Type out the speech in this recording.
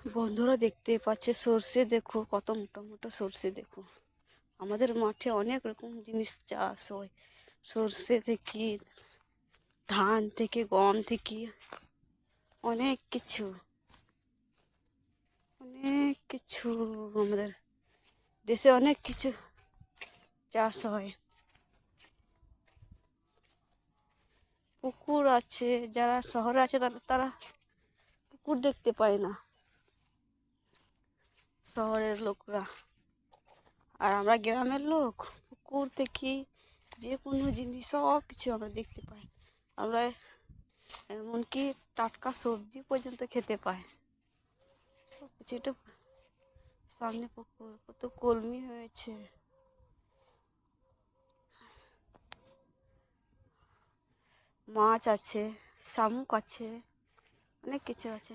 বন্ধুরা দেখতে পাচ্ছে সর্ষে, দেখো কত মোটা মোটা সর্ষে। দেখো আমাদের মাঠে অনেক রকম জিনিস চাষ হয়, সর্ষে থেকে, ধান থেকে, গম থেকে, অনেক কিছু অনেক কিছু আমাদের দেশে অনেক কিছু চাষ হয়। পুকুর আছে, যারা শহরে আছে তারা পুকুর দেখতে পায় না, শহরের লোকরা। আর আমরা গ্রামের লোক পুকুর থেকে যে কোনো জিনিস সব কিছু আমরা দেখতে পাই। আমরা এমনকি টাটকা সবজি পর্যন্ত খেতে পাই, সব কিছু। এটা সামনে পুকুর, কত কলমি হয়েছে, মাছ আছে, শামুক আছে, অনেক কিছু আছে।